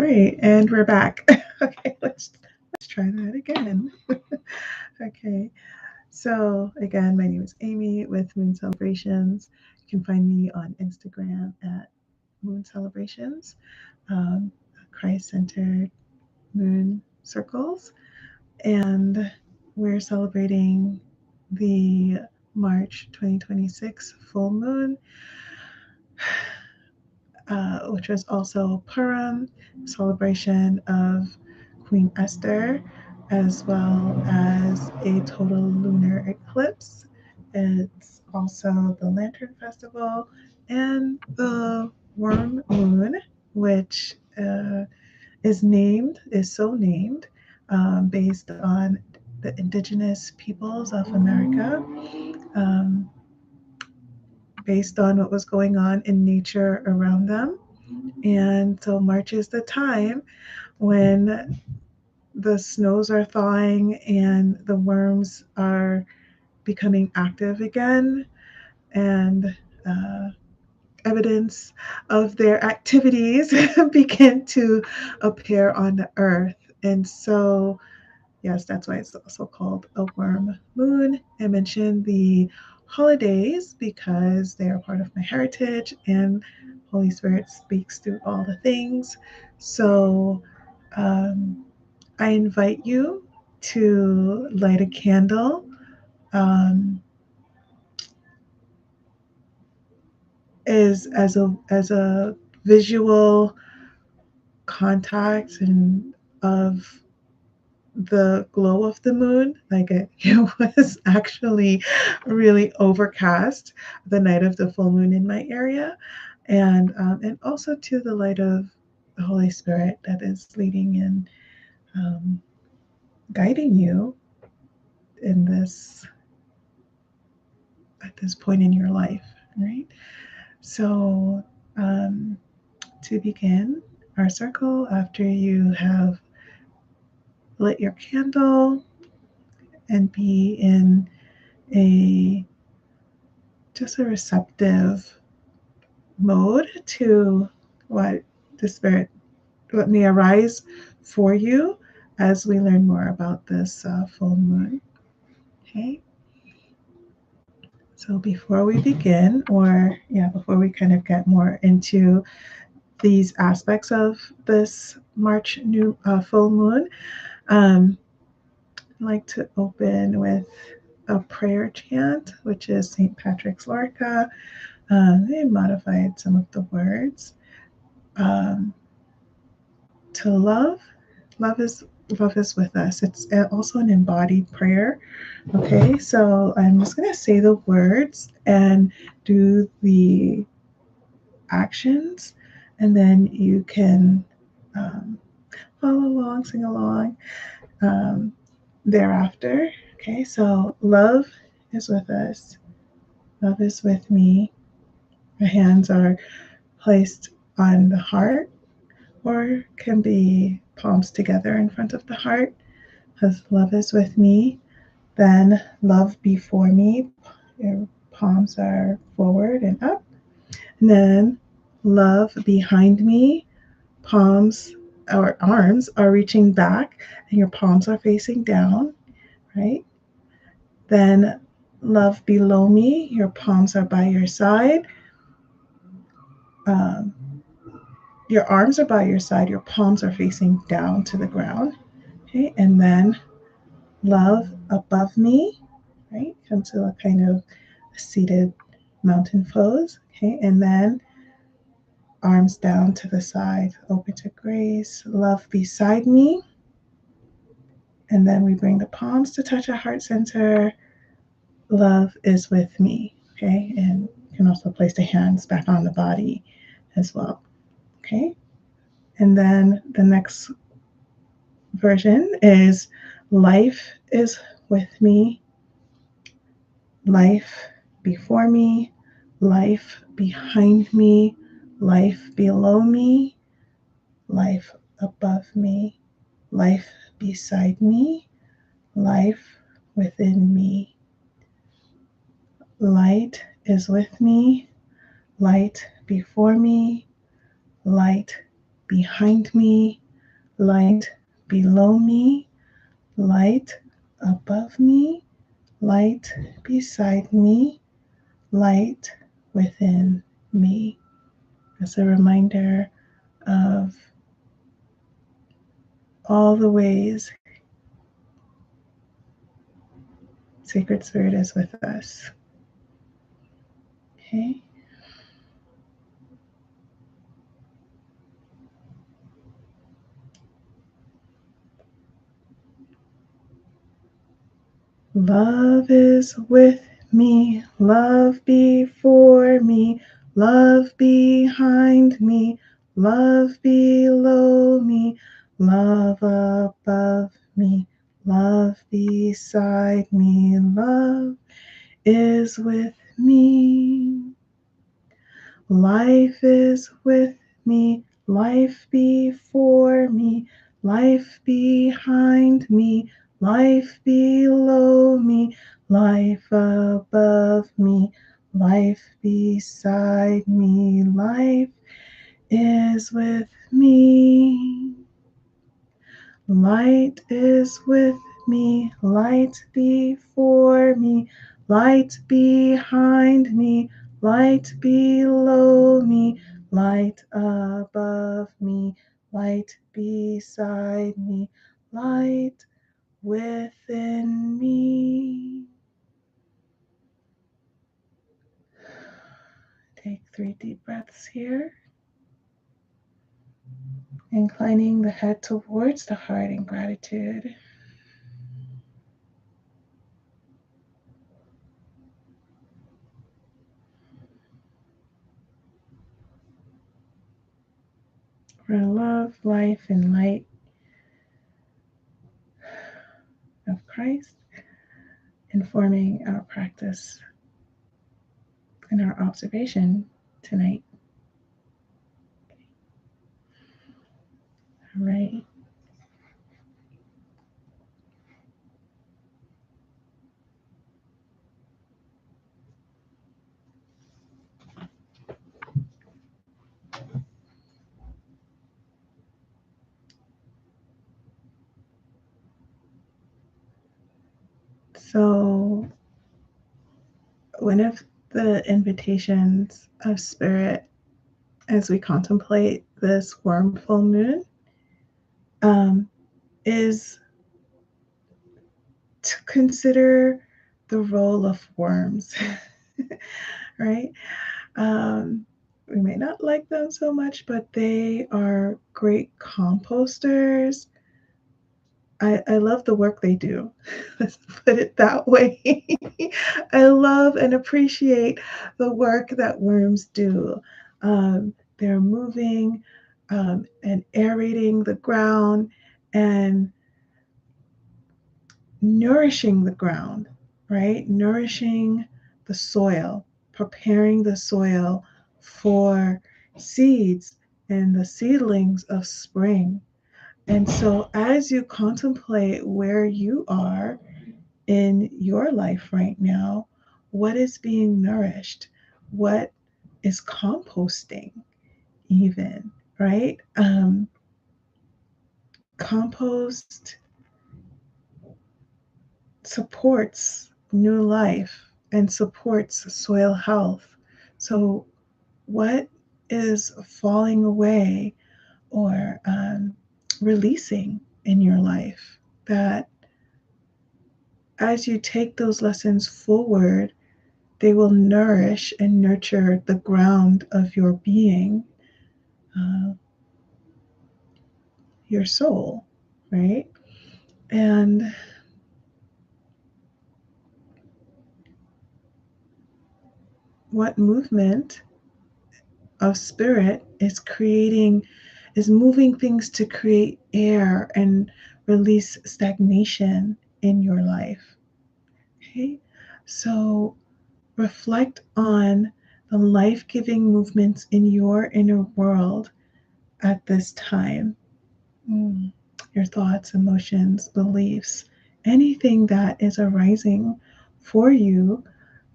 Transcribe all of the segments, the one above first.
right, and we're back. Okay, let's try that again. Okay, so again, my name is Amy with Moon Celebrations. You can find me on Instagram at Moon Celebrations, um, Christ-centered moon circles, and we're celebrating the March 2026 full moon, which was also Purim, celebration of Queen Esther, as well as a total lunar eclipse. It's also the Lantern Festival and the Worm Moon, which is so named based on the indigenous peoples of America. Um, Based on what was going on in nature around them. And so March is the time when the snows are thawing and the worms are becoming active again, and uh, evidence of their activities begin to appear on the earth. And so, yes, that's why it's also called a worm moon. I mentioned the holidays because they are part of my heritage, and Holy Spirit speaks through all the things. So um, I invite you to light a candle. Um, is as a visual contact and of the glow of the moon. Like it was actually really overcast the night of the full moon in my area, and also to the light of the Holy Spirit that is leading and um, guiding you in this at this point in your life, right? So um, to begin our circle, after you have lit your candle and be in a just a receptive mode to what the spirit, what may arise for you as we learn more about this full moon. Okay, so before we begin, or yeah, before we kind of get more into these aspects of this March new full moon, um, I'd like to open with a prayer chant, which is St. Patrick's Lorca. They modified some of the words. Um, to love, love is love is with us. It's also an embodied prayer. Okay, so I'm just going to say the words and do the actions, and then you can um, follow along, sing along um, thereafter. Okay, so love is with us, love is with me. My hands are placed on the heart, or can be palms together in front of the heart, because love is with me. Then love before me, your palms are forward and up. And then love behind me, palms or arms are reaching back and your palms are facing down, right? Then love below me, your palms are by your side. Um, your arms are by your side, your palms are facing down to the ground. Okay, and then love above me, right? Come to a kind of seated mountain pose. Okay, and then arms down to the side, open to grace. Love beside me, and then we bring the palms to touch our heart center. Love is with me. Okay, and you can also place the hands back on the body as well. Okay, and then the next version is life is with me, life before me, life behind me, life below me, life above me, life beside me, life within me. Light is with me, light before me, light behind me, light below me, light above me, light beside me, light within me. As a reminder of all the ways Sacred Spirit is with us. Okay. Love is with me, love before me, love behind me, love below me, love above me, love beside me, love is with me. Life is with me, life before me, life behind me, life below me, life above me, life beside me, life is with me. Light is with me, light before me, light behind me, light below me, light above me, light beside me, light within me. Take 3 deep breaths here. Inclining the head towards the heart in gratitude. For love, life, and light of Christ, informing our practice and our observation tonight. All right. So, one of the invitations of Spirit as we contemplate this worm full moon is to consider the role of worms, right? We may not like them so much, but they are great composters. I love the work they do. Let's put it that way. I love and appreciate the work that worms do. They're moving and aerating the ground and nourishing the ground, right? Nourishing the soil, preparing the soil for seeds and the seedlings of spring. And so, as you contemplate where you are in your life right now, what is being nourished? What is composting, even, right? Compost supports new life and supports soil health. So, what is falling away or releasing in your life that as you take those lessons forward, they will nourish and nurture the ground of your being, uh, your soul, right? And what movement of spirit is creating, is moving things to create air and release stagnation in your life. Okay, so reflect on the life giving movements in your inner world at this time. Your thoughts, emotions, beliefs, anything that is arising for you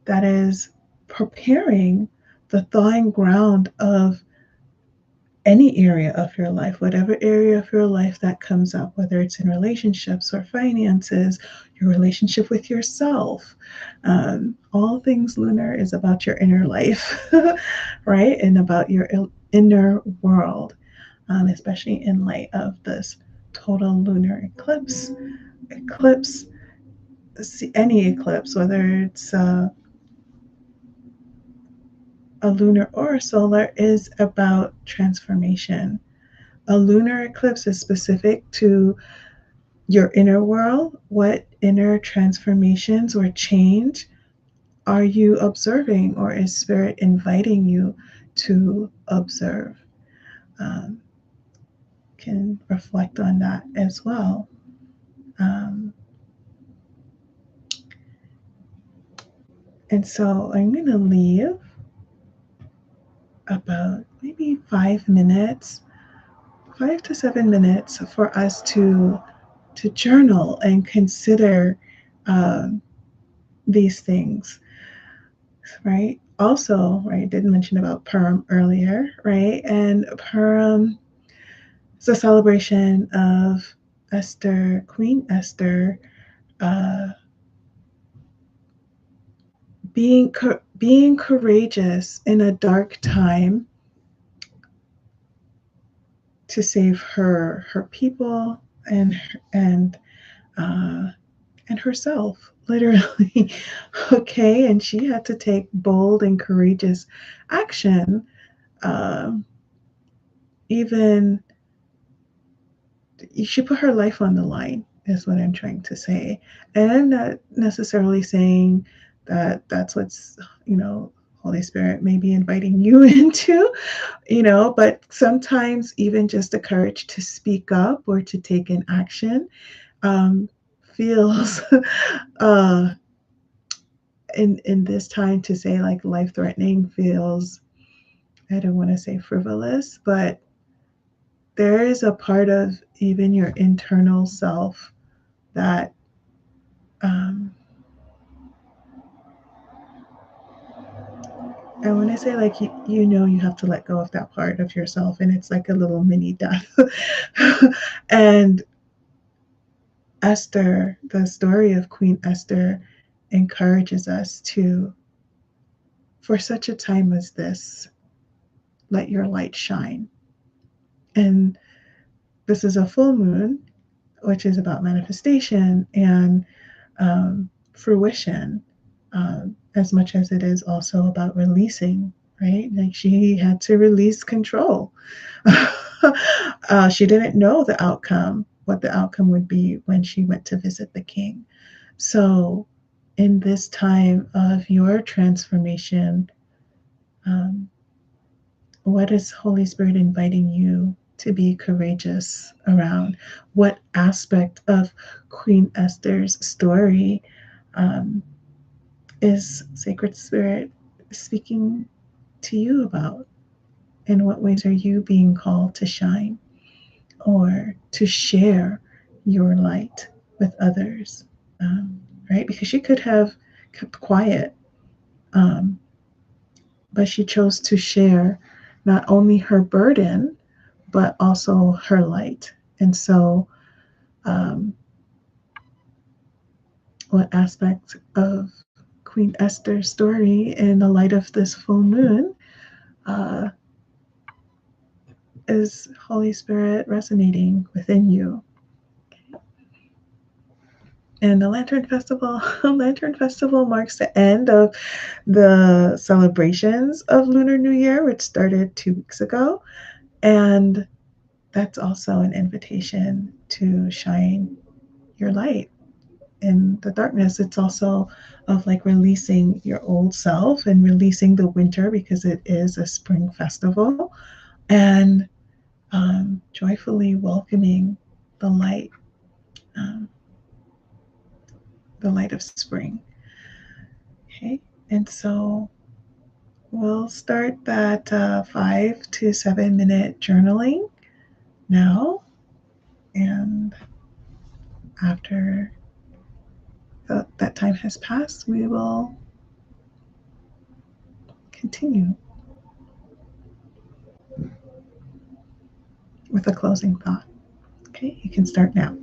that is preparing the thawing ground of any area of your life, whatever area of your life that comes up, whether it's in relationships or finances, your relationship with yourself. All things lunar is about your inner life, right? And about your inner world, especially in light of this total lunar eclipse. Eclipse, any eclipse, whether it's a lunar or a solar, is about transformation. A lunar eclipse is specific to your inner world. What inner transformations or change are you observing, or is Spirit inviting you to observe? Um, can reflect on that as well. Um, and so I'm going to leave about maybe 5 minutes, 5 to 7 minutes for us to journal and consider um, these things, right? Also, right, I did mention about Purim earlier, right? And Purim is a celebration of Esther, Queen Esther, uh, being courageous in a dark time to save her people and uh, and herself, literally. Okay, and she had to take bold and courageous action, um, even she put her life on the line, is what I'm trying to say. And I'm not necessarily saying that that's what's, Holy Spirit may be inviting you into, but sometimes even just the courage to speak up or to take an action um, feels uh, in this time, to say like life threatening feels, I don't want to say frivolous, but there is a part of even your internal self that um, I want to say like you have to let go of that part of yourself, and it's like a little mini death. And Esther, the story of Queen Esther, encourages us to, for such a time as this, let your light shine. And this is a full moon, which is about manifestation and fruition, as much as it is also about releasing, right? Like she had to release control. She didn't know the outcome, what the outcome would be when she went to visit the king. So, in this time of your transformation, um, what is Holy Spirit inviting you to be courageous around? What aspect of Queen Esther's story um, is Sacred Spirit speaking to you about? In what ways are you being called to shine or to share your light with others? Right? Because she could have kept quiet, um, but she chose to share not only her burden, but also her light. And so, um, what aspect of Queen Esther's story in the light of this full moon uh, is Holy Spirit resonating within you? And the Lantern Festival, Lantern Festival marks the end of the celebrations of Lunar New Year, which started 2 weeks ago. And that's also an invitation to shine your light in the darkness. It's also of like releasing your old self and releasing the winter, because it is a spring festival, and joyfully welcoming the light, um, the light of spring. Okay, and so we'll start that 5 to 7 minute journaling now, and after that time has passed, we will continue. with a closing thought. Okay, you can start now.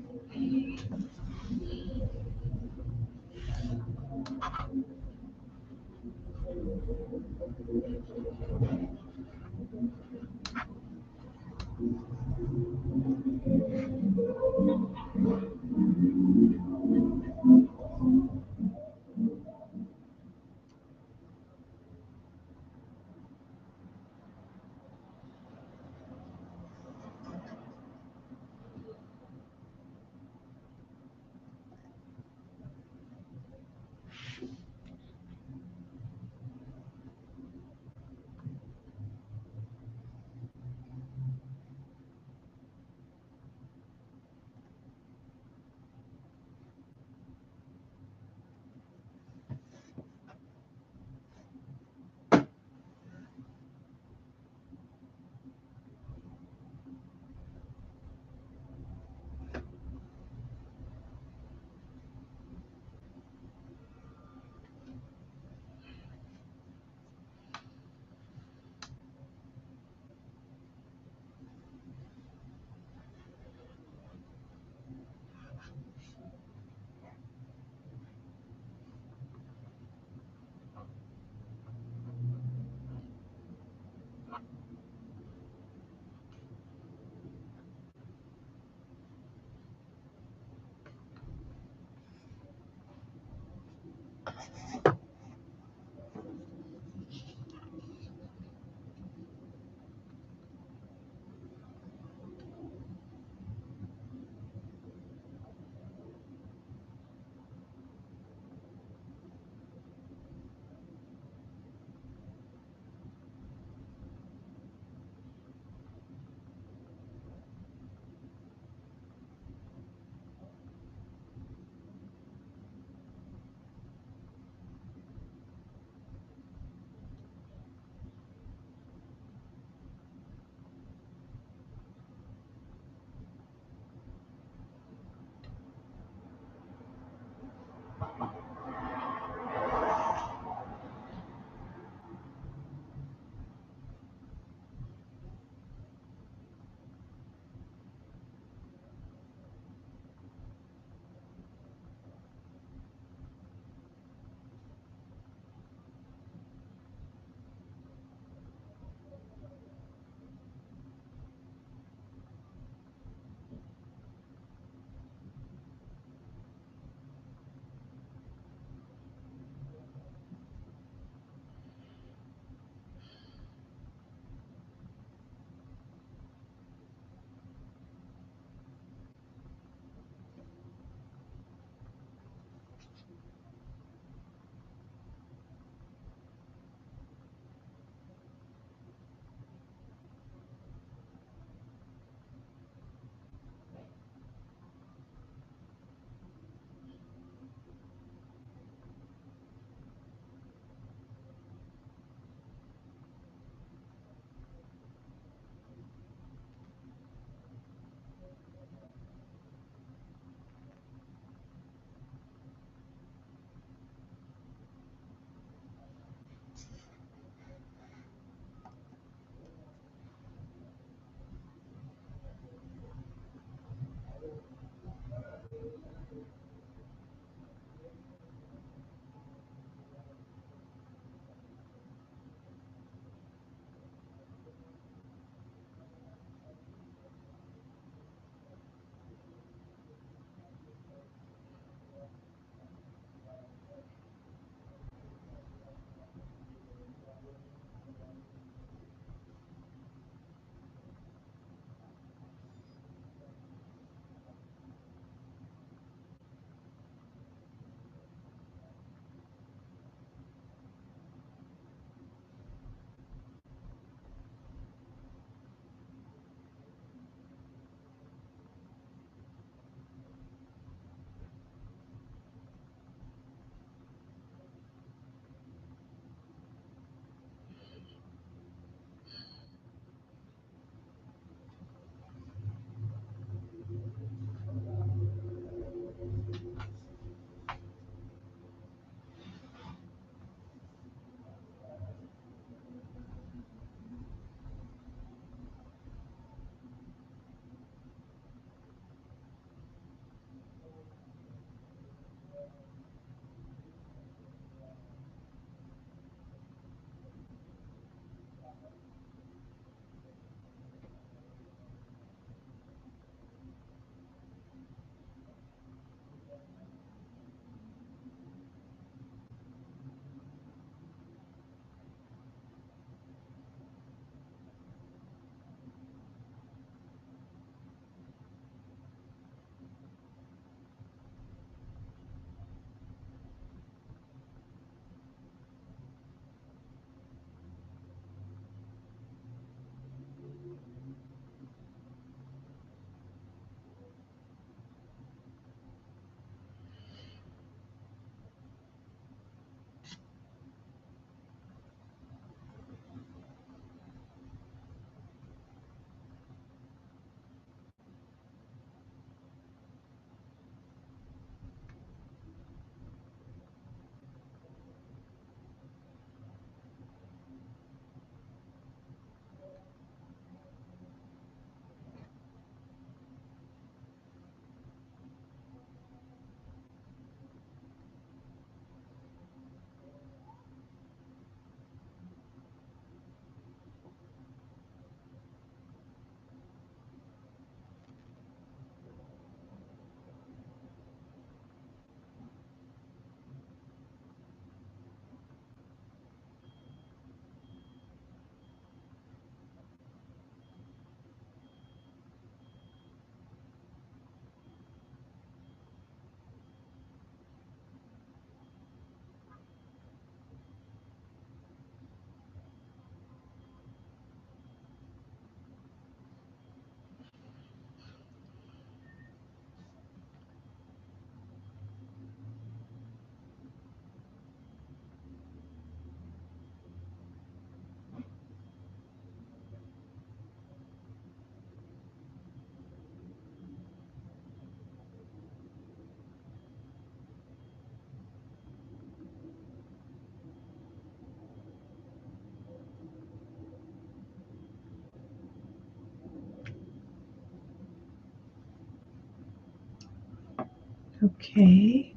Okay.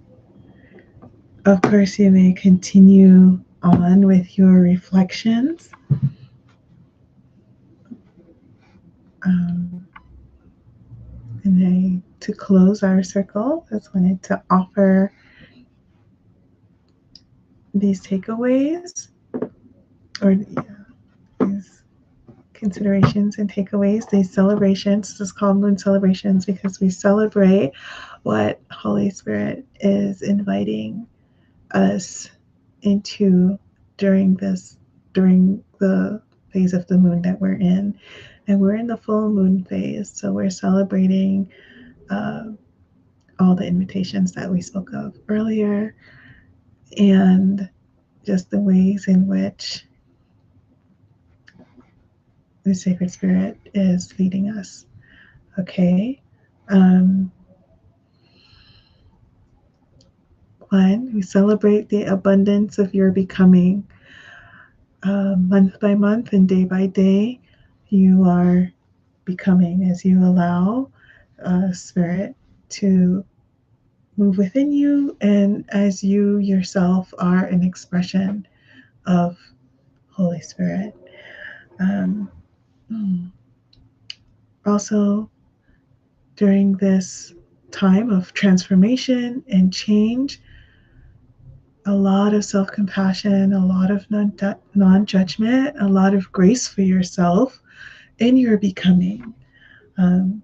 Of course, you may continue on with your reflections. Um, to close our circle, I just wanted to offer these takeaways or these considerations and takeaways, these celebrations. This is called Moon Celebrations because we celebrate what Holy Spirit is inviting us into during the phase of the moon that we're in. And we're in the full moon phase, so we're celebrating uh, all the invitations that we spoke of earlier and just the ways in which the Sacred Spirit is leading us. Okay. Um, One, we celebrate the abundance of your becoming. Month by month and day by day, you are becoming as you allow Spirit to move within you and as you yourself are an expression of Holy Spirit. Um, Also, during this time of transformation and change, a lot of self compassion, a lot of non judgment, a lot of grace for yourself in your becoming. Um,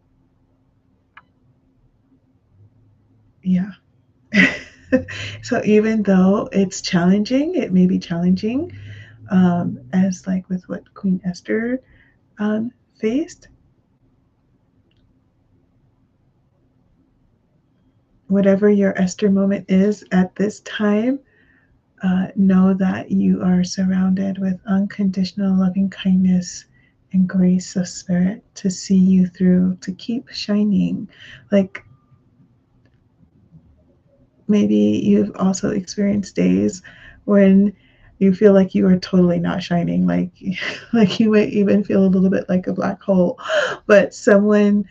yeah. So even though it's challenging, it may be challenging, as like with what Queen Esther faced. Whatever your Esther moment is at this time, know that you are surrounded with unconditional loving kindness and grace of Spirit to see you through, to keep shining. Like maybe you've also experienced days when you feel like you are totally not shining, like you might even feel a little bit like a black hole, but someone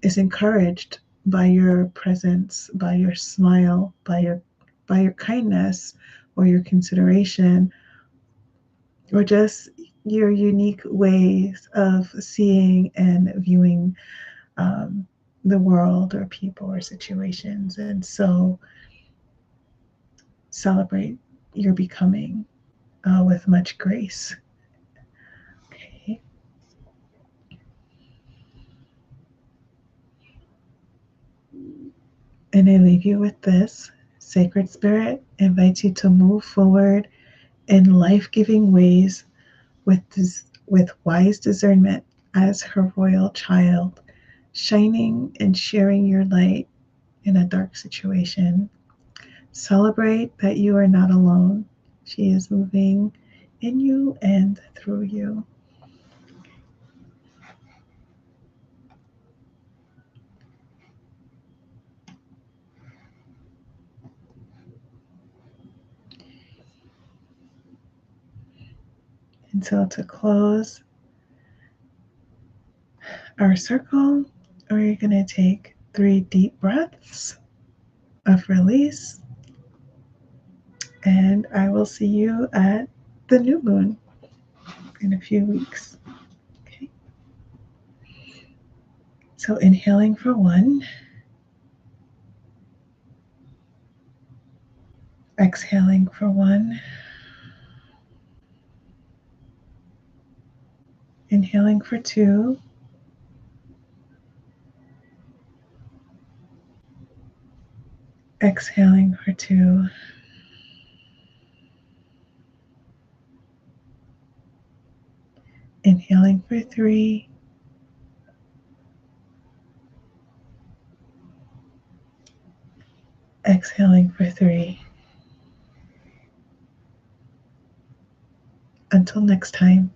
is encouraged by your presence, by your smile, by your kindness or your consideration, or just your unique ways of seeing and viewing um, the world or people or situations. And so celebrate your becoming with much grace. Okay. And I leave you with this. Sacred Spirit invites you to move forward in life giving ways with wise discernment as her royal child, shining and sharing your light in a dark situation. Celebrate that you are not alone. She is moving in you and through you. And so to close our circle, we're going to take 3 deep breaths of release. And I will see you at the new moon in a few weeks. Okay. So inhaling for 1, exhaling for 1, inhaling for 2, exhaling for 2, inhaling for 3, exhaling for 3. Until next time.